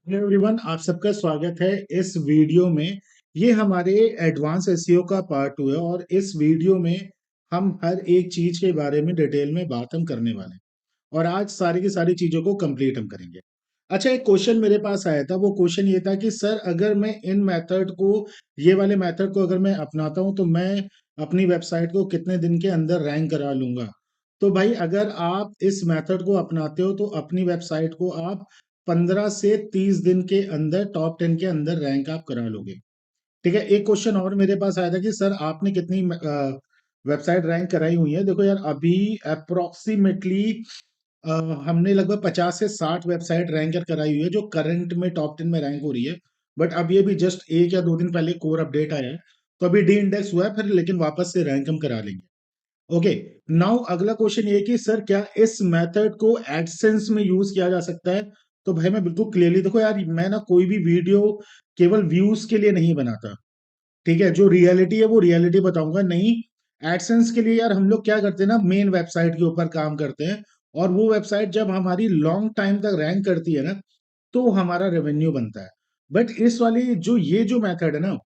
Hello everyone, आप सबका स्वागत है इस वीडियो में। ये हमारे एडवांस एसईओ का पार्ट 2 है और इस वीडियो में हम हर एक चीज के बारे में डिटेल में बात हम करने वाले हैं और आज सारी की सारी चीजों को कंप्लीट हम करेंगे। अच्छा, एक क्वेश्चन मेरे पास आया था। वो क्वेश्चन ये था कि सर, अगर मैं इन मेथड को, ये वाले मेथड को अगर मैं अपनाता हूं तो मैं अपनी वेबसाइट को कितने दिन के अंदर रैंक करा लूंगा। तो भाई, अगर आप इस मेथड को अपनाते हो तो अपनी वेबसाइट को आप 15 से 30 दिन के अंदर टॉप 10 के अंदर रैंक आप करा लोगे। ठीक है। एक क्वेश्चन और मेरे पास आया था कि सर, आपने कितनी वेबसाइट रैंक कराई हुई है। देखो यार, अभी अप्रोक्सीमेटली हमने लगभग 50 से 60 वेबसाइट रैंक कराई हुई है जो करंट में टॉप 10 में रैंक हो रही है। बट अभी अभी जस्ट 1 या 2 दिन पहले कोर अपडेट आया है, तो अभी डी इंडेक्स हुआ है फिर, लेकिन वापस से रैंक हम करा लेंगे। ओके। नाउ अगला क्वेश्चन ये कि सर, क्या इस मेथड को एडसेंस में यूज किया जा सकता है। तो भाई मैं बिल्कुल क्लियरली, देखो यार, मैं ना कोई भी वीडियो केवल व्यूज के लिए नहीं बनाता। ठीक है। जो रियलिटी है वो रियलिटी बताऊंगा। नहीं, एडसेंस के लिए यार हम लोग क्या करते हैं ना, मेन वेबसाइट के ऊपर काम करते हैं। और वो वेबसाइट जब हमारी लॉन्ग टाइम तक रैंक करती है ना, तो हमारा रेवेन्यू बनता है। बट इस वाली जो ये जो मेथड है ना,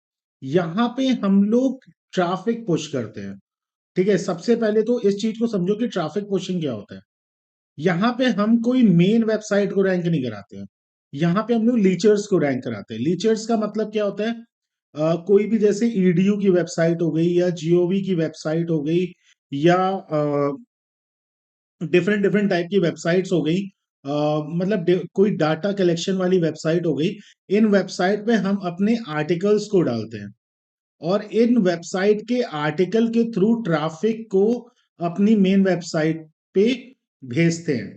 यहाँ पे हम लोग ट्रैफिक पुश करते हैं। ठीक है। सबसे पहले तो इस चीज को समझो कि ट्रैफिक पुशिंग क्या होता है। यहाँ पे हम कोई मेन वेबसाइट को रैंक नहीं कराते हैं। यहाँ पे हम लोग लीचर्स को रैंक कराते हैं। लीचर्स का मतलब क्या होता है? कोई भी जैसे ईडीयू की वेबसाइट हो गई या जीओवी की वेबसाइट हो गई या डिफरेंट डिफरेंट टाइप की वेबसाइट्स हो गई, मतलब कोई डाटा कलेक्शन वाली वेबसाइट हो गई। इन वेबसाइट पे हम अपने आर्टिकल्स को डालते हैं और इन वेबसाइट के आर्टिकल के थ्रू ट्रैफिक को अपनी मेन वेबसाइट पे भेजते हैं।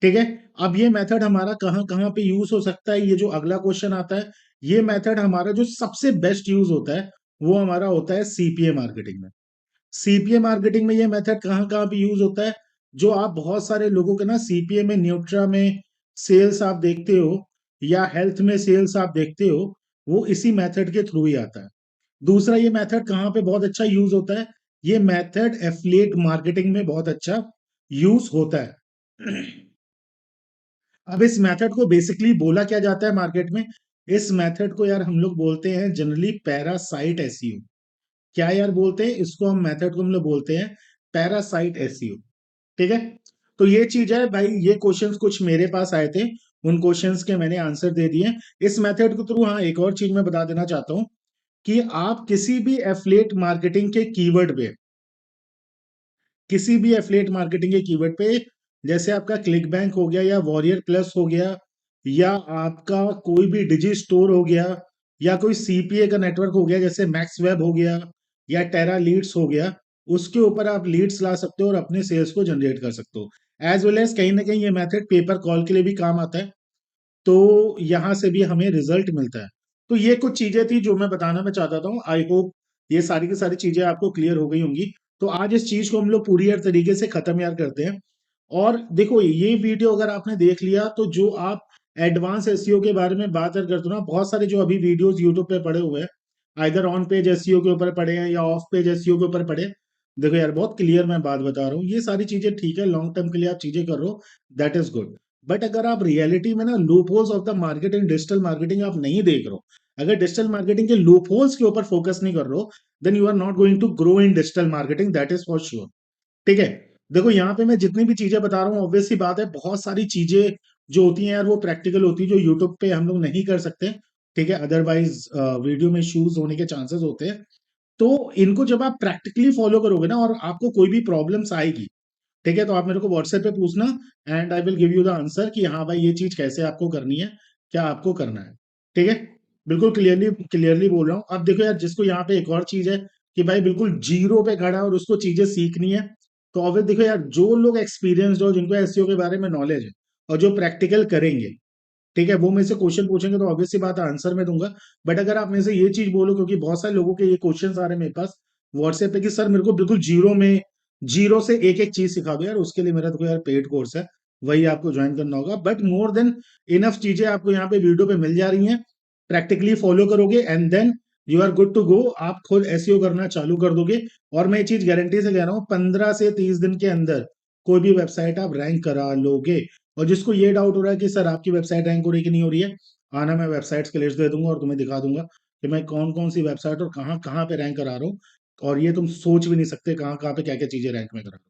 ठीक है। अब ये मेथड हमारा कहाँ कहाँ पे यूज हो सकता है, ये जो अगला क्वेश्चन आता है। ये मेथड हमारा जो सबसे बेस्ट यूज होता है वो हमारा होता है सीपीए मार्केटिंग में। सीपीए मार्केटिंग में ये मेथड कहाँ कहाँ पे यूज होता है? जो आप बहुत सारे लोगों के ना सीपीए में, न्यूट्रा में सेल्स आप देखते हो या हेल्थ में सेल्स आप देखते हो, वो इसी मेथड के थ्रू ही आता है। दूसरा, ये मेथड कहाँ पे बहुत अच्छा यूज होता है? ये मेथड एफिलिएट मार्केटिंग में बहुत अच्छा यूज होता है। अब इस मेथड को बेसिकली बोला क्या जाता है मार्केट में? इस मेथड को यार हम लोग बोलते हैं जनरली पैरासाइट एसईओ। क्या यार बोलते हैं इसको? हम मेथड को हम लोग बोलते हैं पैरासाइट एसईओ। ठीक है। तो ये चीज है भाई। ये क्वेश्चंस कुछ मेरे पास आए थे, उन क्वेश्चंस के मैंने आंसर दे दिए इस मेथड के थ्रू। हाँ, एक और चीज मैं बता देना चाहता हूं कि आप किसी भी एफिलिएट मार्केटिंग के कीवर्ड पे, किसी भी एफिलिएट मार्केटिंग के कीवर्ड पे, जैसे आपका क्लिक बैंक हो गया या वॉरियर प्लस हो गया या आपका कोई भी डिजी स्टोर हो गया या कोई सीपीए का नेटवर्क हो गया जैसे मैक्स वेब हो गया या टेरा लीड्स हो गया, उसके ऊपर आप लीड्स ला सकते हो और अपने सेल्स को जनरेट कर सकते हो। एज वेल एज कहीं ना कहीं ये मेथड पेपर कॉल के लिए भी काम आता है, तो यहां से भी हमें रिजल्ट मिलता है। तो ये कुछ चीजें थी जो मैं बताना मैं चाहता था। आई होप ये सारी की सारी चीजें आपको क्लियर हो गई होंगी। तो आज इस चीज को हम लोग पूरी यार तरीके से खत्म यार करते हैं। और देखो, ये वीडियो अगर आपने देख लिया तो जो आप एडवांस एसईओ के बारे में बात करते हो ना, बहुत सारे जो अभी वीडियोस यूट्यूब पे पड़े हुए हैं, आइदर ऑन पेज एसईओ के ऊपर पड़े हैं या ऑफ पेज एसईओ के ऊपर पड़े हैं। देखो यार, बहुत क्लियर मैं बात बता रहा हूँ। ये सारी चीजें ठीक है, लॉन्ग टर्म के लिए आप चीजें कर रहे हो, दैट इज गुड। बट अगर आप रियलिटी में ना loopholes of the market in digital marketing आप नहीं देख रहे हो, अगर डिजिटल मार्केटिंग के लूप होल्स के ऊपर फोकस नहीं कर रहे हो, then you are not going to grow in digital marketing, that is for sure. ठीक है। देखो, यहाँ पे मैं जितनी भी चीजें बता रहा हूँ, ऑब्वियस सी बात है, बहुत सारी चीजें जो होती हैं यार वो प्रैक्टिकल होती है, जो यूट्यूब पे हम लोग नहीं कर सकते। ठीक है। अदरवाइज वीडियो में इश्यूज होने के चांसेस होते हैं। तो इनको जब आप प्रैक्टिकली फॉलो करोगे ना और आपको कोई भी प्रॉब्लम्स आएगी, ठीक है, तो आप मेरे को व्हाट्सएप पे पूछना and I will give you the answer कि हाँ भाई, ये चीज कैसे आपको करनी है, क्या आपको करना है। ठीक है। बिल्कुल क्लियरली क्लियरली बोल रहा हूँ। अब देखो यार, जिसको यहाँ पे एक और चीज है कि भाई बिल्कुल जीरो पे खड़ा है और उसको चीजें सीखनी है, तो ऑब्वियस देखो यार, जो लोग एक्सपीरियंस्ड हो, जिनको एसईओ के बारे में नॉलेज है और जो प्रैक्टिकल करेंगे, ठीक है, वो मेरे से क्वेश्चन पूछेंगे तो ऑब्वियस सी बात है आंसर मैं दूंगा। बट अगर आप मेरे से ये चीज बोलो, क्योंकि बहुत सारे लोगों के ये क्वेश्चन आ रहे हैं मेरे पास व्हाट्सएप पे कि सर मेरे को बिल्कुल जीरो में, जीरो से एक एक चीज सिखा दो यार, उसके लिए मेरा तो यार पेड कोर्स है, वही आपको ज्वाइन करना होगा। बट मोर देन इनफ चीजें आपको यहाँ पे वीडियो पे मिल जा रही हैं। प्रैक्टिकली फॉलो करोगे and then you are good to go, आप खुद एसईओ करना चालू कर दोगे। और मैं ये चीज गारंटी से कह रहा हूँ, 15 से 30 दिन के अंदर कोई भी वेबसाइट आप रैंक करा लोगे। और जिसको ये डाउट हो रहा है कि सर आपकी वेबसाइट रैंक हो रही कि नहीं हो रही है, आना, मैं वेबसाइट्स की लिस्ट दे दूंगा और तुम्हें दिखा दूंगा कि मैं कौन कौन सी वेबसाइट और कहाँ कहाँ पे रैंक करा रहा हूँ। और ये तुम सोच भी नहीं सकते कहाँ कहाँ पे क्या क्या चीजें रैंक में करा रहा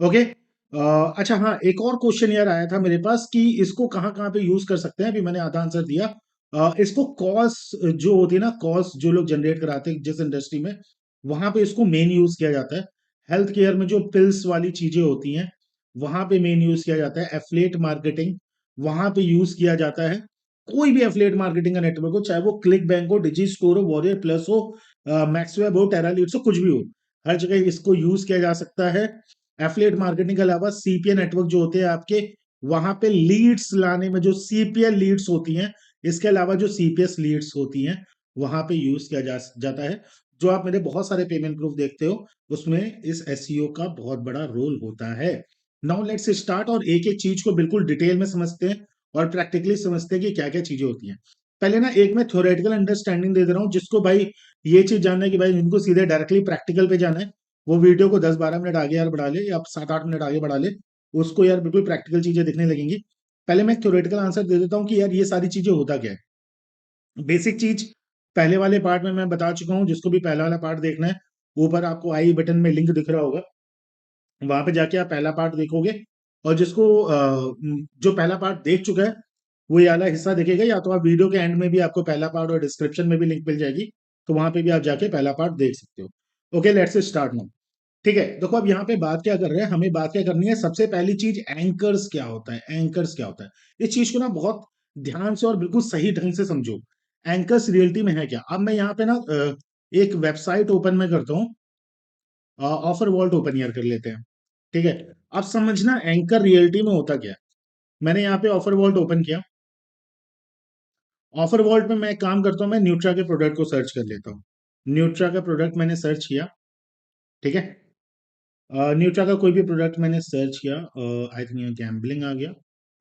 हूँ। ओके। अच्छा हाँ, एक और क्वेश्चन यार आया था मेरे पास कि इसको कहाँ कहाँ पे यूज कर सकते हैं। अभी मैंने आधा आंसर दिया। इसको कॉज जो होती है ना, कॉज जो लोग जनरेट कराते हैं जिस इंडस्ट्री में, वहां पे इसको मेन यूज किया जाता है। हेल्थ केयर में जो पिल्स वाली चीजें होती हैं, वहां पे मेन यूज किया जाता है। एफिलिएट मार्केटिंग, वहां पे यूज किया जाता है। कोई भी एफिलिएट मार्केटिंग का नेटवर्क हो, चाहे वो क्लिक बैंक हो, डिजी स्टोर हो, वॉरियर प्लस हो, मैक्सवेब हो, टेरालीड्स हो, कुछ भी हो, हर जगह इसको यूज किया जा सकता है। एफिलिएट मार्केटिंग के अलावा सीपीए नेटवर्क जो होते हैं आपके, वहां पे लीड्स लाने में जो सीपीएल लीड्स होती हैं, इसके अलावा जो सीपीएस लीड्स होती हैं, वहां पे यूज किया जाता है। जो आप मेरे बहुत सारे पेमेंट प्रूफ देखते हो, उसमें इस एसईओ का बहुत बड़ा रोल होता है। नाउ लेट्स स्टार्ट और एक एक चीज को बिल्कुल डिटेल में समझते हैं और प्रैक्टिकली समझते हैं कि क्या क्या चीजें होती हैं। पहले ना एक मैं थ्योरेटिकल अंडरस्टैंडिंग दे दे रहा हूँ, जिसको भाई ये चीज जानना है कि भाई जिनको सीधे डायरेक्टली प्रैक्टिकल पे जाना है, वो वीडियो को 10-12 मिनट आगे यार बढ़ा ले, या 7-8 मिनट आगे बढ़ा ले, उसको यार बिल्कुल प्रैक्टिकल चीजें दिखने लगेंगी। पहले मैं थ्योरेटिकल आंसर दे देता हूँ कि यार ये सारी चीजें होता क्या है। बेसिक चीज पहले वाले पार्ट में मैं बता चुका हूँ। जिसको भी पहला वाला पार्ट देखना है, ऊपर आपको आई बटन में लिंक दिख रहा होगा, वहां पे जाके आप पहला पार्ट देखोगे। और जिसको जो पहला पार्ट देख चुका है, वो ये वाला हिस्सा देखेगा, या तो आप वीडियो के एंड में भी आपको पहला पार्ट और डिस्क्रिप्शन में भी लिंक मिल जाएगी, तो वहां पे भी आप जाके पहला पार्ट देख सकते हो। Okay, let's start now. ठीक है, देखो अब यहाँ पे बात क्या कर रहे हैं, हमें बात क्या करनी है। सबसे पहली चीज, एंकर्स क्या होता है। एंकर्स क्या होता है, इस चीज को ना बहुत ध्यान से और बिल्कुल सही ढंग से समझो। एंकर्स रियलिटी में है क्या। अब मैं यहाँ पे ना एक वेबसाइट ओपन में करता हूँ, ऑफर वॉल्ट ओपन ईयर कर लेते हैं। ठीक है, अब समझना एंकर रियलिटी में होता क्या है। मैंने यहाँ पे ऑफर वॉल्ट ओपन किया। ऑफर वॉल्ट में मैं एक काम करता हूँ, मैं न्यूट्रा के प्रोडक्ट को सर्च कर लेता हूँ। न्यूट्रा का प्रोडक्ट मैंने सर्च किया। ठीक है, न्यूट्रा का कोई भी प्रोडक्ट मैंने सर्च किया। आई थिंक यहाँ गैम्बलिंग आ गया।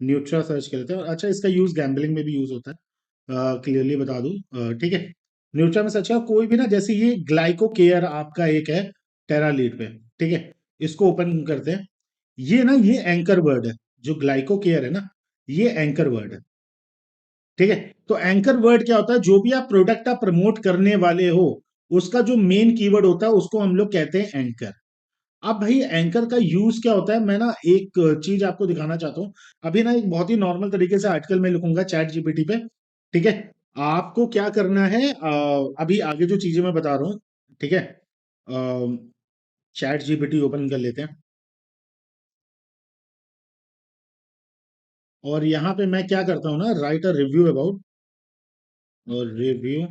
न्यूट्रा सर्च कर लेते हैं। और अच्छा, इसका यूज गैम्बलिंग में भी यूज होता है, क्लियरली बता दूं। ठीक है, न्यूट्रा में सर्च किया कोई भी ना, जैसे ये ग्लाइको केयर आपका एक है टेरा लीड पे। ठीक है, इसको ओपन करते हैं। ये ना, ये एंकर वर्ड है। जो ग्लाइको केयर है ना, ये एंकर वर्ड है। ठीक है, तो एंकर वर्ड क्या होता है, जो भी आप प्रोडक्ट आप प्रमोट करने वाले हो, उसका जो मेन कीवर्ड होता है, उसको हम लोग कहते हैं एंकर। अब भाई एंकर का यूज क्या होता है, मैं ना एक चीज आपको दिखाना चाहता हूँ। अभी ना एक बहुत ही नॉर्मल तरीके से आर्टिकल में लिखूंगा चैट जीपीटी पे। ठीक है, आपको क्या करना है, अभी आगे जो चीजें मैं बता रहा हूँ। ठीक है, चैट जीपीटी ओपन कर लेते हैं। और यहाँ पे मैं क्या करता हूँ ना, राइट अ रिव्यू अबाउट, और रिव्यू।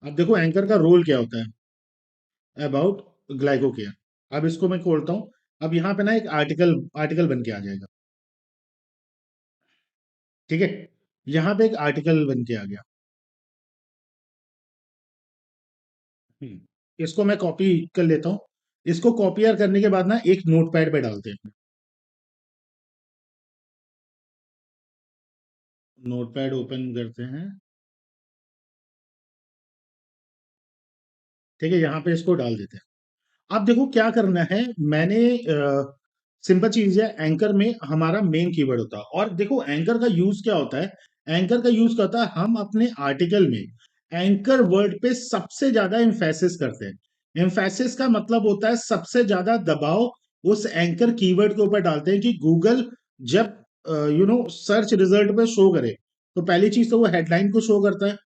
अब देखो एंकर का रोल क्या होता है, अबाउट ग्लाइकोकेयर। अब इसको मैं खोलता हूँ। अब यहाँ पे ना एक आर्टिकल आर्टिकल बन के आ जाएगा। ठीक है, यहाँ पे एक आर्टिकल बन के आ गया। इसको मैं कॉपी कर लेता हूँ। इसको कॉपियर करने के बाद ना एक नोटपैड पे डालते हैं। नोटपैड ओपन करते हैं। ठीक है, यहाँ पे इसको डाल देते हैं। अब देखो क्या करना है। मैंने सिंपल चीज है, एंकर में हमारा मेन कीवर्ड होता है। और देखो एंकर का यूज क्या होता है। एंकर का यूज क्या होता है, हम अपने आर्टिकल में एंकर वर्ड पे सबसे ज्यादा एम्फेसिस करते हैं। एम्फेसिस का मतलब होता है सबसे ज्यादा दबाव उस एंकर कीवर्ड के ऊपर डालते हैं, कि गूगल जब सर्च रिजल्ट पे शो करे, तो पहली चीज तो वो हेडलाइन को शो करता है।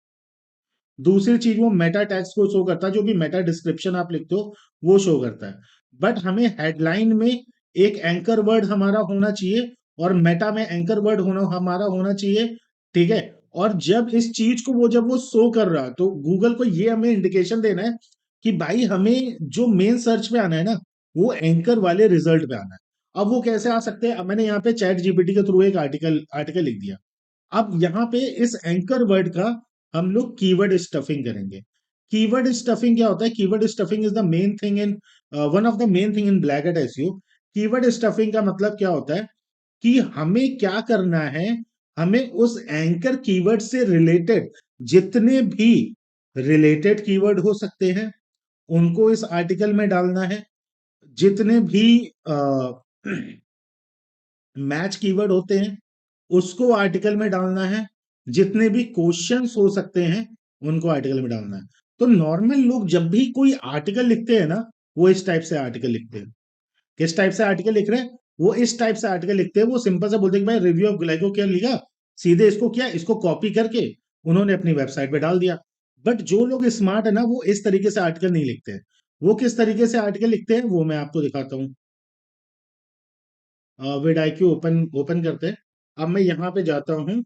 दूसरी चीज वो मेटा टैग्स को शो करता है, जो भी मेटा डिस्क्रिप्शन आप लिखते हो वो शो करता है। बट हमें हेडलाइन में एक एंकर वर्ड हमारा होना चाहिए, और मेटा में एंकर वर्ड होना हमारा होना चाहिए। ठीक है, और जब इस चीज को वो जब वो शो कर रहा है, तो गूगल को ये हमें इंडिकेशन देना है कि भाई हमें जो मेन सर्च पे आना है ना, वो एंकर वाले रिजल्ट पे आना है। अब वो कैसे आ सकते हैं, अब मैंने यहाँ पे चैट जीपीटी के थ्रू एक आर्टिकल आर्टिकल लिख दिया। अब यहाँ पे इस एंकर वर्ड का हम लोग कीवर्ड स्टफिंग करेंगे। कीवर्ड स्टफिंग क्या होता है, keyword stuffing is the main thing in one of the main thing in black hat SEO. Keyword stuffing का मतलब क्या होता है, कि हमें क्या करना है, हमें उस एंकर कीवर्ड से रिलेटेड जितने भी रिलेटेड कीवर्ड हो सकते हैं, उनको इस आर्टिकल में डालना है। जितने भी मैच कीवर्ड होते हैं, उसको आर्टिकल में डालना है। जितने भी क्वेश्चंस हो सकते हैं उनको आर्टिकल में डालना है। तो नॉर्मल लोग जब भी कोई आर्टिकल लिखते हैं ना, वो इस टाइप से आर्टिकल लिखते हैं। किस टाइप से आर्टिकल लिख रहे हैं? वो इस टाइप से आर्टिकल लिखते हैं। वो सिंपल सा बोलते हैं कि भाई रिव्यू ऑफ ग्लाइको क्या लिखा, सीधे इसको किया, इसको कॉपी करके उन्होंने अपनी वेबसाइट पे डाल दिया। बट जो लोग स्मार्ट है ना, वो इस तरीके से आर्टिकल नहीं लिखते हैं। वो किस तरीके से आर्टिकल लिखते हैं वो मैं आपको दिखाता हूँ। विड आई क्यू ओपन ओपन करते हैं। अब मैं यहाँ पे जाता हूँ।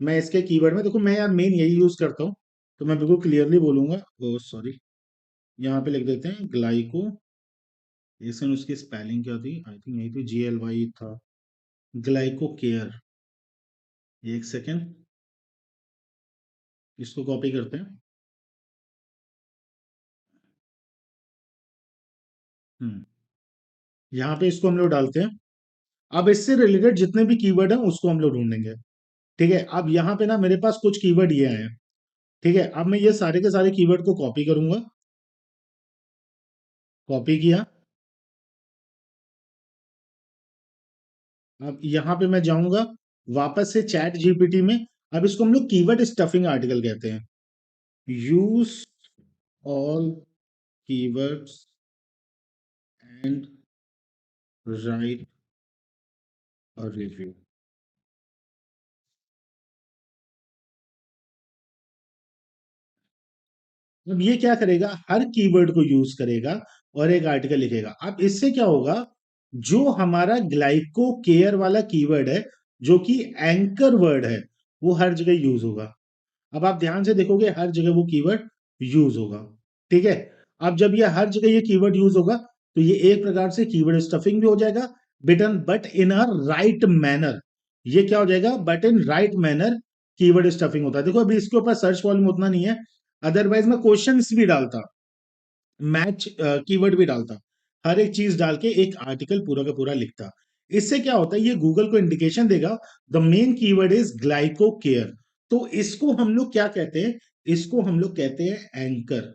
मैं इसके कीवर्ड में देखो, मैं यार मेन यही यूज करता हूँ, तो मैं बिल्कुल क्लियरली बोलूंगा। ओ सॉरी, यहाँ पे लिख देते हैं ग्लाइको। इसमें उसकी स्पेलिंग क्या थी? आई थिंक यही थी, GLY था। Glyco care. एक सेकेंड, इसको कॉपी करते हैं। हम्म, यहाँ पे इसको हम लोग डालते हैं। अब इससे रिलेटेड जितने भी कीवर्ड हैं उसको हम लोग ढूंढेंगे। ठीक है, अब यहाँ पे ना मेरे पास कुछ कीवर्ड ये आए हैं। ठीक है, अब मैं ये सारे के सारे कीवर्ड को कॉपी करूंगा। कॉपी किया। अब यहाँ पे मैं जाऊंगा वापस से चैट जीपीटी में। अब इसको हम लोग कीवर्ड स्टफिंग आर्टिकल कहते हैं। Use all keywords and right a review. अब ये क्या करेगा, हर कीवर्ड को यूज करेगा और एक आर्टिकल लिखेगा। अब इससे क्या होगा, जो हमारा ग्लाइको केयर वाला कीवर्ड है, जो कि एंकर वर्ड है, वो हर जगह यूज होगा। अब आप ध्यान से देखोगे, हर जगह वो कीवर्ड यूज होगा। ठीक है, अब जब ये हर जगह ये कीवर्ड यूज होगा, तो ये एक प्रकार से कीवर्ड स्टफिंग भी हो जाएगा, but in a right manner. ये क्या हो जाएगा? But in right manner keyword stuffing होता है। देखो अभी इसके ऊपर सर्च वॉल्यूम उतना नहीं है, अदरवाइज मैं क्वेश्चंस भी डालता, मैच कीवर्ड भी डालता, हर एक चीज डाल के एक आर्टिकल पूरा का पूरा लिखता। इससे क्या होता है, ये गूगल को इंडिकेशन देगा the main keyword is glyco care. तो इसको हम लोग क्या कहते हैं? इसको हम लोग कहते हैं एंकर।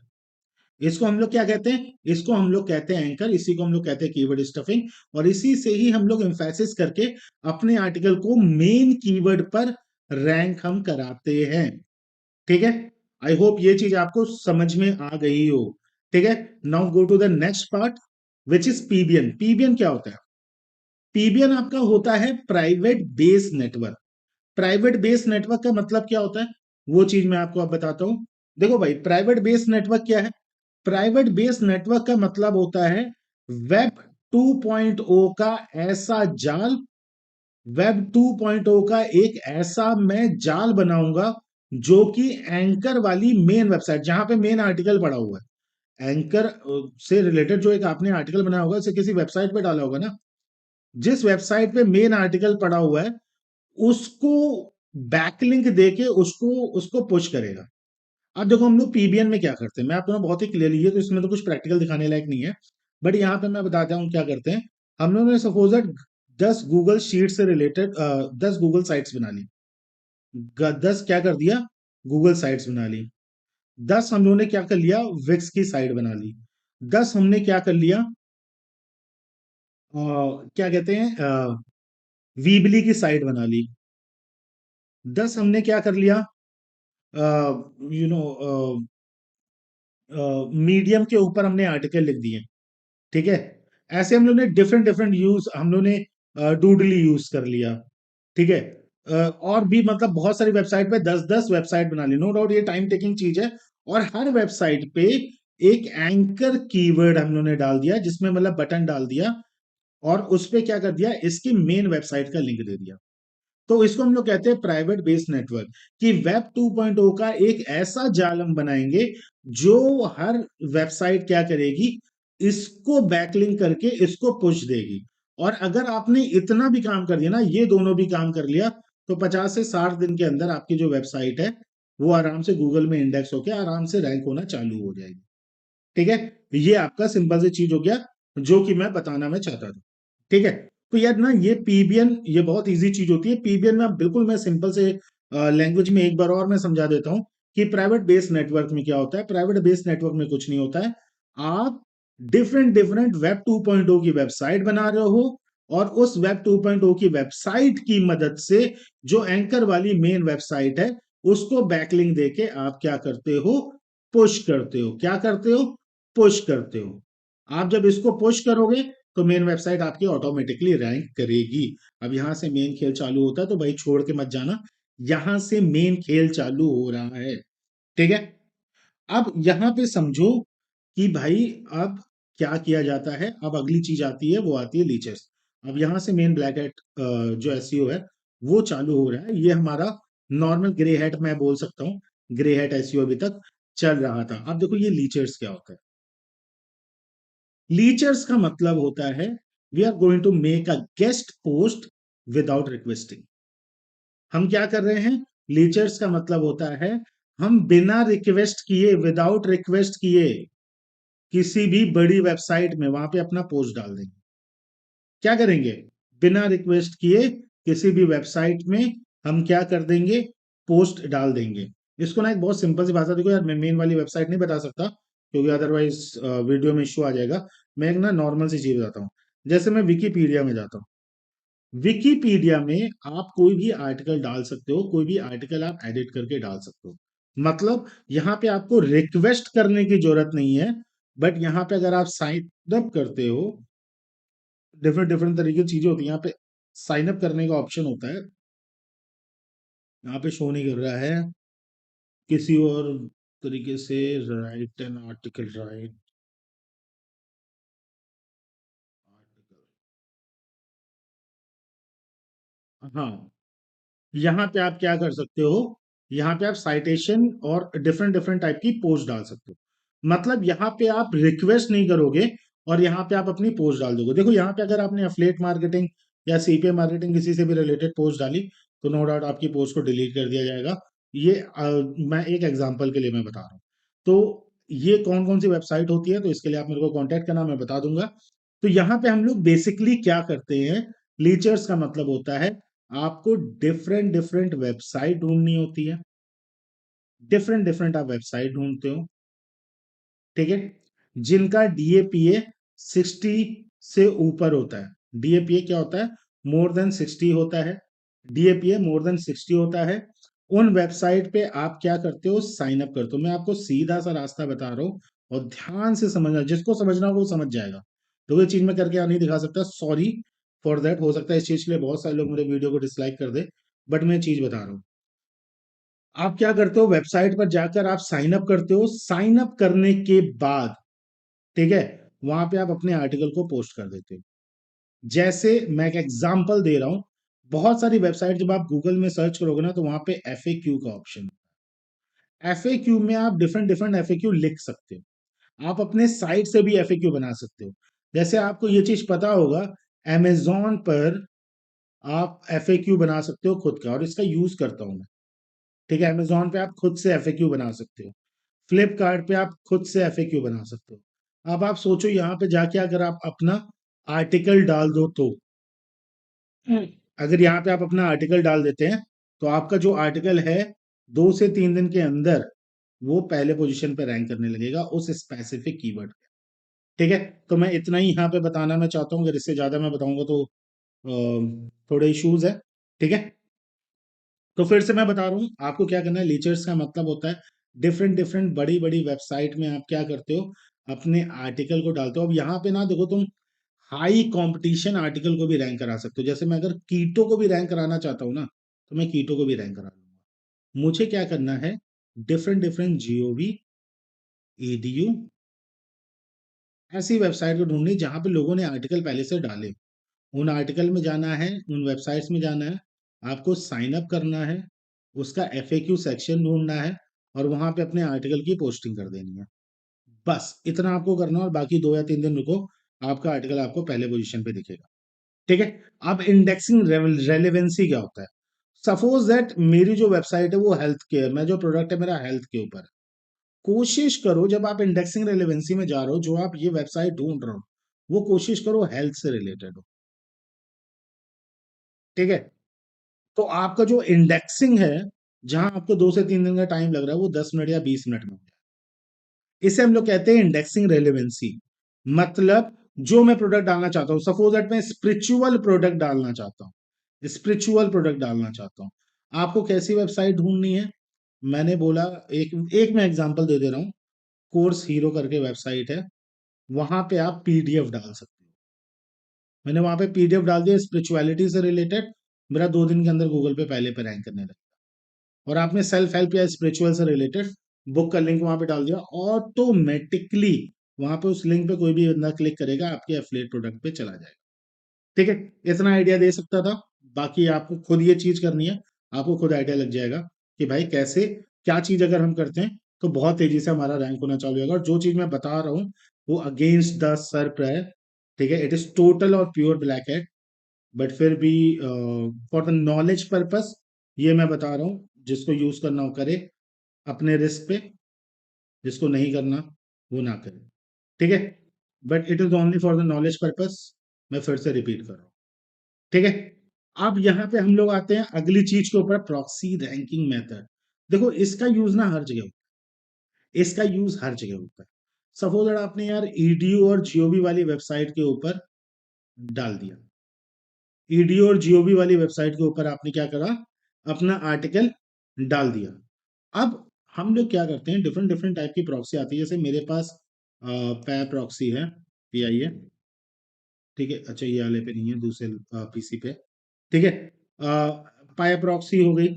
इसको हम लोग क्या कहते हैं? इसको हम लोग कहते हैं एंकर। इसी को हम लोग कहते हैं कीवर्ड स्टफिंग। और इसी से ही हम लोग एम्फेसिस करके अपने आर्टिकल को मेन कीवर्ड पर रैंक हम कराते हैं। ठीक है, आई होप ये चीज आपको समझ में आ गई हो। ठीक है, now go to the next part which is PBN. PBN क्या होता है? पीबीएन आपका होता है private base network. Private base network का मतलब क्या होता है, वो चीज मैं आपको अब बताता हूं। देखो भाई, प्राइवेट बेस नेटवर्क क्या है? प्राइवेट बेस नेटवर्क का मतलब होता है वेब 2.0 का ऐसा जाल। वेब 2.0 का एक ऐसा मैं जाल बनाऊंगा, जो कि एंकर वाली मेन वेबसाइट, जहां पे मेन आर्टिकल पड़ा हुआ है, एंकर से रिलेटेड जो एक आपने आर्टिकल बनाया होगा, उसे किसी वेबसाइट पे डाला होगा ना, जिस वेबसाइट पे मेन आर्टिकल पड़ा हुआ है, उसको बैकलिंक देके उसको उसको पुश करेगा। अब देखो हम लोग पीबीएन में क्या करते हैं, मैं आपको ना बहुत ही क्लियरली, ये तो इसमें तो कुछ प्रैक्टिकल दिखाने लायक नहीं है, बट यहाँ पे मैं बताता हूँ क्या करते हैं। हम लोगों ने सपोज दैट 10 गूगल शीट से रिलेटेड 10 गूगल साइट्स बना ली। 10 क्या कर दिया? गूगल साइट्स बना ली। 10 हम लोगों ने क्या कर लिया? विक्स की साइट बना ली। 10 हमने क्या कर लिया? क्या कहते हैं, वीबली की साइट बना ली। 10 हमने क्या कर लिया? यू नो मीडियम के ऊपर हमने आर्टिकल लिख दिए। ठीक है, ऐसे हम लोग ने डिफरेंट डिफरेंट यूज, हम लोग ने डूडली यूज कर लिया। ठीक है, और भी मतलब बहुत सारी वेबसाइट पे 10-10 वेबसाइट बना ली। नो डाउट ये टाइम टेकिंग चीज है। और हर वेबसाइट पे एक एंकर कीवर्ड हम लोग ने डाल दिया, जिसमें मतलब बटन डाल दिया, और उस पे क्या कर दिया, इसकी मेन वेबसाइट का लिंक दे दिया। तो इसको हम लोग कहते हैं प्राइवेट बेस नेटवर्क। कि वेब 2.0 का एक ऐसा जाल हम बनाएंगे, जो हर वेबसाइट क्या करेगी, इसको बैकलिंक करके इसको पुश देगी। और अगर आपने इतना भी काम कर दिया ना, ये दोनों भी काम कर लिया, तो 50 से 60 दिन के अंदर आपकी जो वेबसाइट है, वो आराम से गूगल में इंडेक्स होकर आराम से रैंक होना चालू हो जाएगी। ठीक है, ये आपका सिंपल सी चीज हो गया, जो कि मैं बताना मैं चाहता था। ठीक है, तो यार ना ये पीबीएन ये बहुत इजी चीज होती है। पीबीएन में बिल्कुल मैं सिंपल से लैंग्वेज में एक बार और मैं समझा देता हूँ कि प्राइवेट बेस नेटवर्क में क्या होता है। प्राइवेट बेस नेटवर्क में कुछ नहीं होता है। आप डिफरेंट डिफरेंट वेब 2.0 की वेबसाइट बना रहे हो, और उस वेब 2.0 की वेबसाइट की मदद से जो एंकर वाली मेन वेबसाइट है उसको बैकलिंक देके आप क्या करते हो, पुश करते हो। क्या करते हो, पुश करते हो। आप जब इसको पुश करोगे तो मेन वेबसाइट आपकी ऑटोमेटिकली रैंक करेगी। अब यहां से मेन खेल चालू होता है, तो भाई छोड़ के मत जाना, यहां से मेन खेल चालू हो रहा है। ठीक है, अब यहां पे समझो कि भाई अब क्या किया जाता है। अब अगली चीज आती है, वो आती है लीचर्स। अब यहां से मेन ब्लैक हैट जो एसईओ है वो चालू हो रहा है। ये हमारा नॉर्मल ग्रे हैट मैं बोल सकता हूँ, ग्रे हैट एसईओ अभी तक चल रहा था। अब देखो ये लीचर्स क्या होता है। लीचर्स का मतलब होता है we are going to make a guest post without requesting. हम क्या कर रहे हैं, लीचर्स का मतलब होता है हम बिना रिक्वेस्ट किए, विदाउट रिक्वेस्ट किए किसी भी बड़ी वेबसाइट में वहां पे अपना पोस्ट डाल देंगे। क्या करेंगे, बिना रिक्वेस्ट किए किसी भी वेबसाइट में हम क्या कर देंगे, पोस्ट डाल देंगे। इसको ना एक बहुत सिंपल सी भाषा, देखो यार मैं मेन वाली वेबसाइट नहीं बता सकता क्योंकि अदरवाइज वीडियो में इश्यू आ जाएगा। मैं एक ना नॉर्मल सी चीज बताता हूँ। जैसे मैं विकीपीडिया में जाता हूँ, विकीपीडिया में आप कोई भी आर्टिकल डाल सकते हो, कोई भी आर्टिकल आप एडिट करके डाल सकते हो। मतलब यहां पे आपको रिक्वेस्ट करने की जरूरत नहीं है। बट यहां पे अगर आप साइन अप करते हो, डिफरेंट डिफरेंट तरीके की चीजें होती है यहाँ पे। साइन अप करने का ऑप्शन होता है, यहाँ पे शो नहीं कर रहा है। किसी और तरीके से right an article, right article, हाँ, यहाँ पे आप क्या कर सकते हो, यहाँ पे आप साइटेशन और डिफरेंट डिफरेंट टाइप की पोस्ट डाल सकते हो। मतलब यहाँ पे आप रिक्वेस्ट नहीं करोगे और यहाँ पे आप अपनी पोस्ट डाल दोगे। देखो यहाँ पे अगर आपने एफिलिएट मार्केटिंग या सीपीए मार्केटिंग किसी से भी रिलेटेड पोस्ट डाली तो नो डाउट आपकी पोस्ट को डिलीट कर दिया जाएगा। ये मैं एक एग्जांपल के लिए मैं बता रहा हूँ। तो ये कौन कौन सी वेबसाइट होती है, तो इसके लिए आप मेरे को कॉन्टेक्ट करना, मैं बता दूंगा। तो यहाँ पे हम लोग बेसिकली क्या करते हैं, लीचर्स का मतलब होता है आपको डिफरेंट डिफरेंट वेबसाइट ढूंढनी होती है। डिफरेंट डिफरेंट आप वेबसाइट ढूंढते हो, ठीक है, जिनका डीएपीए 60 से ऊपर होता है। डीएपीए क्या होता है, मोर देन 60 होता है। डीएपीए मोर देन 60 होता है। उन वेबसाइट पे आप क्या करते हो, साइन अप करते हो। मैं आपको सीधा सा रास्ता बता रहा हूँ और ध्यान से समझना, जिसको समझना हो वो समझ जाएगा। तो ये चीज मैं करके नहीं दिखा सकता, सॉरी फॉर दैट। हो सकता है इस चीज के लिए बहुत सारे लोग मेरे वीडियो को डिसलाइक कर दे, बट मैं चीज बता रहा हूँ। आप क्या करते हो, वेबसाइट पर जाकर आप साइन अप करते हो। साइन अप करने के बाद, ठीक है, वहां पे आप अपने आर्टिकल को पोस्ट कर देते हो। जैसे मैं एक एग्जांपल दे रहा हूं, बहुत सारी वेबसाइट जब आप गूगल में सर्च करोगे ना तो वहां पे एफएक्यू का ऑप्शन, एफएक्यू में आप डिफरेंट डिफरेंट एफएक्यू लिख सकते हो। आप अपने साइट से भी एफएक्यू बना सकते हो। जैसे आपको ये चीज पता होगा, अमेजोन पर आप एफएक्यू बना सकते हो खुद का, और इसका यूज करता हूं मैं। ठीक है, अमेजोन पे आप खुद से एफएक्यू बना सकते हो। फ्लिपकार्ट पे आप खुद से एफएक्यू बना सकते हो। अब आप सोचो यहाँ पे जाके अगर आप अपना आर्टिकल डाल दो तो, अगर यहाँ पे आप अपना आर्टिकल डाल देते हैं तो आपका जो आर्टिकल है 2 से 3 दिन के अंदर वो पहले पोजीशन पे रैंक करने लगेगा उस स्पेसिफिक कीवर्ड पे। ठीक है, तो मैं इतना ही यहाँ पे बताना मैं चाहता हूँ, अगर इससे ज्यादा मैं बताऊंगा तो थोड़े इश्यूज है। ठीक है, तो फिर से मैं बता रहा हूँ आपको क्या करना है। लीचर्स का मतलब होता है डिफरेंट डिफरेंट बड़ी बड़ी वेबसाइट में आप क्या करते हो, अपने आर्टिकल को डालते हो। अब यहाँ पे ना देखो, तुम हाई कंपटीशन आर्टिकल को भी रैंक करा सकते हो। जैसे मैं अगर कीटो को भी रैंक कराना चाहता हूँ ना, तो मैं कीटो को भी रैंक करा लूंगा। मुझे क्या करना है, डिफरेंट डिफरेंट जीओवी, एडीयू, ऐसी वेबसाइट को ढूंढनी जहां पे लोगों ने आर्टिकल पहले से डाले। उन आर्टिकल में जाना है, उन वेबसाइट्स में जाना है, आपको साइन अप करना है, उसका एफएक्यू सेक्शन ढूंढना है और वहां पे अपने आर्टिकल की पोस्टिंग कर देनी है। बस इतना आपको करना है और बाकी 2 या 3 दिन रुको, आपका आर्टिकल आपको पहले पोजीशन पे दिखेगा। ठीक है, अब इंडेक्सिंग रेलेवेंसी क्या होता है। सपोज दैट मेरी जो वेबसाइट है वो हेल्थ केयर, मैं जो प्रोडक्ट है मेरा हेल्थ के ऊपर है। कोशिश करो जब आप इंडेक्सिंग रेलेवेंसी में जा रहे हो, जो आप ये वेबसाइट ढूंढ रहे हो वो कोशिश करो हेल्थ से रिलेटेड हो। ठीक है, तो आपका जो इंडेक्सिंग है, जहां आपको 2 से 3 दिन का टाइम लग रहा है, वो 10 मिनट या 20 मिनट में हो जाए। इसे हम लोग कहते हैं इंडेक्सिंग रेलेवेंसी। मतलब जो मैं प्रोडक्ट डालना चाहता हूँ, सपोज दैट मैं स्पिरिचुअल प्रोडक्ट डालना चाहता हूँ, स्पिरिचुअल प्रोडक्ट डालना चाहता हूँ, आपको कैसी वेबसाइट ढूंढनी है? मैंने बोला, एक एक मैं एग्जांपल दे दे रहा हूँ। कोर्स हीरो करके वेबसाइट है, वहां पे आप पीडीएफ डाल सकते हो। मैंने वहां पे पीडीएफ डाल दिया स्पिरिचुअलिटी से रिलेटेड, मेरा 2 दिन के अंदर गूगल पे पहले पे रैंक करने लगा। और आपने सेल्फ हेल्प या स्पिरिचुअल से रिलेटेड बुक का लिंक वहां पे डाल दिया, ऑटोमेटिकली वहां पे उस लिंक पे कोई भी बंदा क्लिक करेगा, आपके एफिलिएट प्रोडक्ट पे चला जाएगा। ठीक है, इतना आइडिया दे सकता था। बाकी आपको खुद ये चीज करनी है, आपको खुद आइडिया लग जाएगा कि भाई कैसे, क्या चीज अगर हम करते हैं तो बहुत तेजी से हमारा रैंक होना चालू होगा। और जो चीज मैं बता रहा हूँ वो अगेंस्ट द सर्प है, ठीक है, इट इज टोटल और प्योर ब्लैक है, बट फिर भी फॉर द नॉलेज पर्पस ये मैं बता रहा हूँ, जिसको यूज करना हो करे अपने रिस्क पे, जिसको नहीं करना वो ना करे। ठीक है, but it is only for the knowledge purpose. मैं फिर से रिपीट कर रहा हूँ। ठीक है, अब यहाँ पे हम लोग आते हैं अगली चीज के ऊपर, प्रॉक्सी रैंकिंग मेथड। देखो इसका यूज ना हर जगह, इसका यूज हर जगह होता है। सपोज अगर आपने यार ईडीयू और जीओवी वाली वेबसाइट के ऊपर डाल दिया, ईडीयू और जीओवी वाली वेबसाइट के ऊपर आपने क्या करा, अपना आर्टिकल डाल दिया। अब हम लोग क्या करते हैं, डिफरेंट डिफरेंट टाइप की प्रॉक्सी आती है, जैसे मेरे पास पै प्रॉक्सी है, पीआई है। ठीक है, अच्छा ये वाले पे नहीं है, दूसरे पीसी पे। ठीक है, पाया प्रॉक्सी हो गई।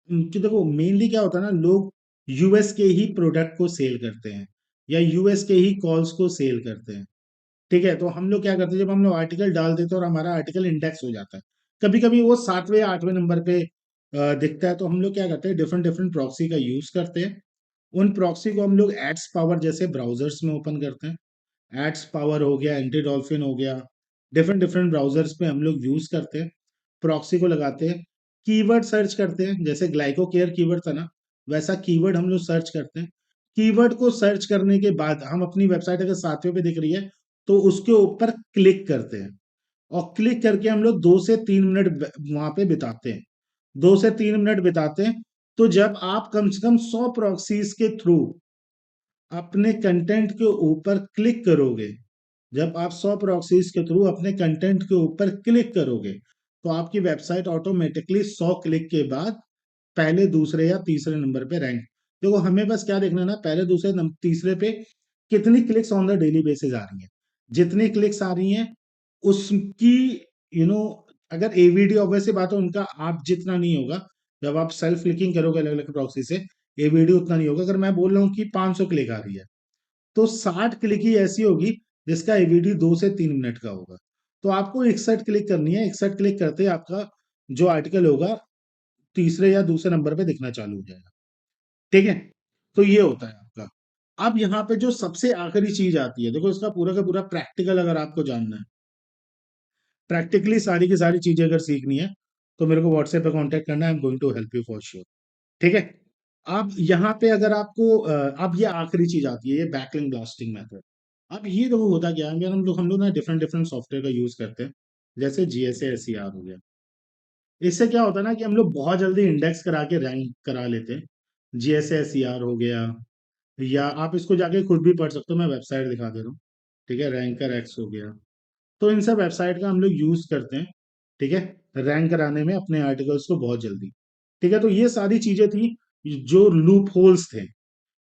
कि देखो मेनली क्या होता है ना, लोग यूएस के ही प्रोडक्ट को सेल करते हैं या यूएस के ही कॉल्स को सेल करते हैं। ठीक है, तो हम लोग क्या करते हैं, जब हम लोग आर्टिकल डाल देते हैं और हमारा आर्टिकल इंडेक्स हो जाता है, कभी कभी वो 7वें या 8वें नंबर पे दिखता है, तो हम लोग क्या करते हैं, डिफरेंट डिफरेंट प्रॉक्सी का यूज करते हैं। उन प्रॉक्सी को हम लोग एड्स पावर जैसे ब्राउजर्स में ओपन करते हैं, एड्स पावर हो गया, एंटी डॉल्फिन हो गया, डिफरेंट डिफरेंट ब्राउजर्स पे हम लोग यूज करते हैं, प्रॉक्सी को लगाते हैं। कीवर्ड सर्च करते हैं, जैसे ग्लाइको केयर कीवर्ड था ना, वैसा कीवर्ड हम लोग सर्च करते हैं। कीवर्ड को सर्च करने के बाद हम अपनी वेबसाइट अगर 7वें पे दिख रही है तो उसके ऊपर क्लिक करते हैं, और क्लिक करके हम लोग 2 से 3 मिनट वहां पे बिताते हैं, 2 से 3 मिनट बिताते हैं। तो जब आप कम से कम 100 प्रॉक्सीज के थ्रू अपने कंटेंट के ऊपर क्लिक करोगे, जब आप 100 प्रॉक्सीज के थ्रू अपने कंटेंट के ऊपर क्लिक करोगे, तो आपकी वेबसाइट ऑटोमेटिकली 100 क्लिक के बाद पहले, दूसरे या तीसरे नंबर पे रैंक। देखो हमें बस क्या देखना है ना, पहले, दूसरे, तीसरे पे कितनी clicks on the daily basis आ रही हैं। जितनी क्लिक्स आ रही हैं उसकी, यू नो, अगर एवीडी ऑब्वियस सी बात है उनका आप जितना नहीं होगा, जब आप सेल्फ क्लिकिंग करोगे अलग अलग प्रॉक्सी से, एवीडी उतना नहीं होगा। अगर मैं बोल रहा हूँ कि 500 क्लिक आ रही है, तो 60 क्लिक ही ऐसी होगी जिसका एवीडी 2 से 3 मिनट का होगा। तो आपको 61 क्लिक करनी है, 61 क्लिक करते ही आपका जो आर्टिकल होगा तीसरे या दूसरे नंबर पे दिखना चालू हो जाएगा। ठीक है, तो ये होता है आपका। अब यहाँ पे जो सबसे आखिरी चीज आती है, देखो इसका पूरा का पूरा प्रैक्टिकल अगर आपको जानना है, प्रैक्टिकली सारी की सारी चीजें अगर सीखनी है, तो मेरे को व्हाट्सएप पे कांटेक्ट करना है, I am going to help you for sure. ठीक है, अब यहाँ पे अगर आपको अब ये आखिरी चीज आती है, ये बैकलिंक ब्लास्टिंग मेथड। अब ये देखो होता क्या है, हम लोग ना डिफरेंट डिफरेंट सॉफ्टवेयर का यूज करते हैं, जैसे जीएसए एसईआर हो गया। इससे क्या होता है ना कि हम लोग बहुत जल्दी इंडेक्स करा के रैंक करा लेते हैं। जीएसए एसईआर हो गया, या आप इसको जाके खुद भी पढ़ सकते हो, मैं वेबसाइट दिखा दे रहा हूँ। ठीक है, रैंकर एक्स हो गया। तो इन सब वेबसाइट का हम लोग यूज करते हैं, ठीक है, रैंक कराने में अपने आर्टिकल्स को बहुत जल्दी। ठीक है, तो ये सारी चीजें थी जो लूप होल्स थे,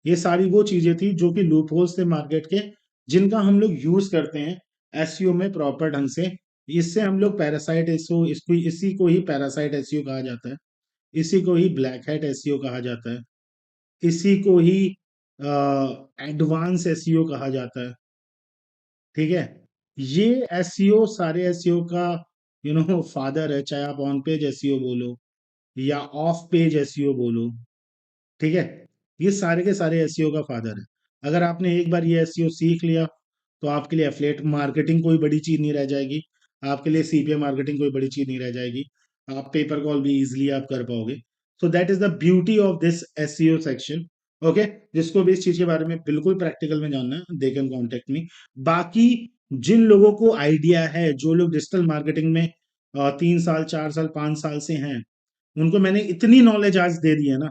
ये सारी वो चीजें थी जो कि लूप होल्स थे मार्केट के, जिनका हम लोग यूज करते हैं एसईओ में प्रॉपर ढंग से। इससे हम लोग पैरासाइट एसईओ, इसको इसी को ही पैरासाइट एसईओ कहा जाता है, इसी को ही ब्लैक हैट एसईओ कहा जाता है, इसी को ही एडवांस एसईओ कहा जाता है। ठीक है, ये एसईओ सारे एसईओ का फादर है, चाहे आप ऑन पेज एसईओ बोलो या ऑफ पेज एसईओ बोलो। ठीक है, ये सारे के सारे एसईओ का फादर है। अगर आपने एक बार ये एसईओ सीख लिया तो आपके लिए एफिलिएट मार्केटिंग कोई बड़ी चीज नहीं रह जाएगी, आपके लिए सीपीए मार्केटिंग कोई बड़ी चीज नहीं रह जाएगी, आप पेपर कॉल भी इजीली आप कर पाओगे। So that is the beauty of this SEO section. Okay, जिसको भी इस चीज के बारे में बिल्कुल प्रैक्टिकल में जानना है, दे कैन कॉन्टेक्ट मी। बाकी जिन लोगों को आइडिया है, जो लोग डिजिटल मार्केटिंग में 3 साल, 4 साल, 5 साल से हैं, उनको मैंने इतनी नॉलेज आज दे दी है ना,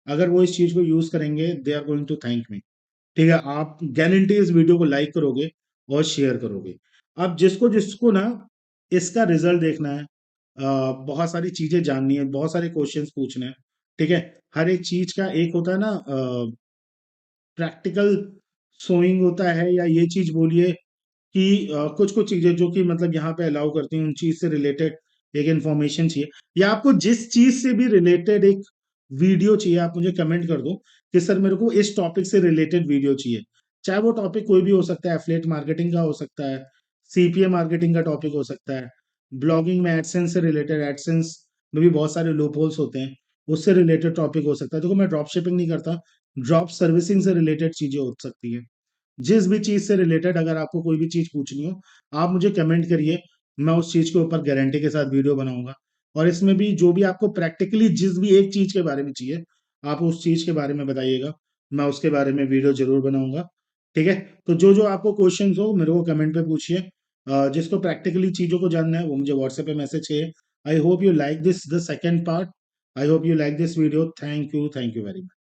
अगर वो इस चीज को यूज करेंगे, they are going to thank me. ठीक है, आप गारंटी इस वीडियो को लाइक करोगे और शेयर करोगे। अब जिसको जिसको ना इसका रिजल्ट देखना है, बहुत सारी चीजें जाननी है, बहुत सारे क्वेश्चंस पूछने हैं, ठीक है। हर एक चीज का एक होता है ना, प्रैक्टिकल सोइंग होता है, या ये चीज बोलिए कि कुछ कुछ चीजें जो कि मतलब यहाँ पे अलाउ करती हैं, उन चीज से रिलेटेड एक इंफॉर्मेशन चाहिए, या आपको जिस चीज से भी रिलेटेड एक वीडियो चाहिए, आप मुझे कमेंट कर दो कि सर मेरे को इस टॉपिक से रिलेटेड वीडियो चाहिए। चाहे वो टॉपिक कोई भी हो सकता है, एफिलिएट मार्केटिंग का हो सकता है, सीपीए मार्केटिंग का टॉपिक हो सकता है, ब्लॉगिंग में एडसेंस से रिलेटेड, एडसेंस में भी बहुत सारे लूप होल्स होते हैं, उससे रिलेटेड टॉपिक हो सकता है। देखो मैं ड्रॉप शिपिंग नहीं करता, ड्रॉप सर्विसिंग से रिलेटेड चीजें हो सकती है। जिस भी चीज से रिलेटेड अगर आपको कोई भी चीज पूछनी हो, आप मुझे कमेंट करिए, मैं उस चीज के ऊपर गारंटी के साथ वीडियो बनाऊंगा। और इसमें भी जो भी आपको प्रैक्टिकली जिस भी एक चीज के बारे में चाहिए, आप उस चीज के बारे में बताइएगा, मैं उसके बारे में वीडियो जरूर बनाऊंगा। ठीक है, तो जो जो आपको क्वेश्चंस हो मेरे को कमेंट पे पूछिए। जिसको प्रैक्टिकली चीजों को जानना है वो मुझे व्हाट्सएप पे मैसेज किए। I hope you like this the second part. I hope you like this video. Thank you very much.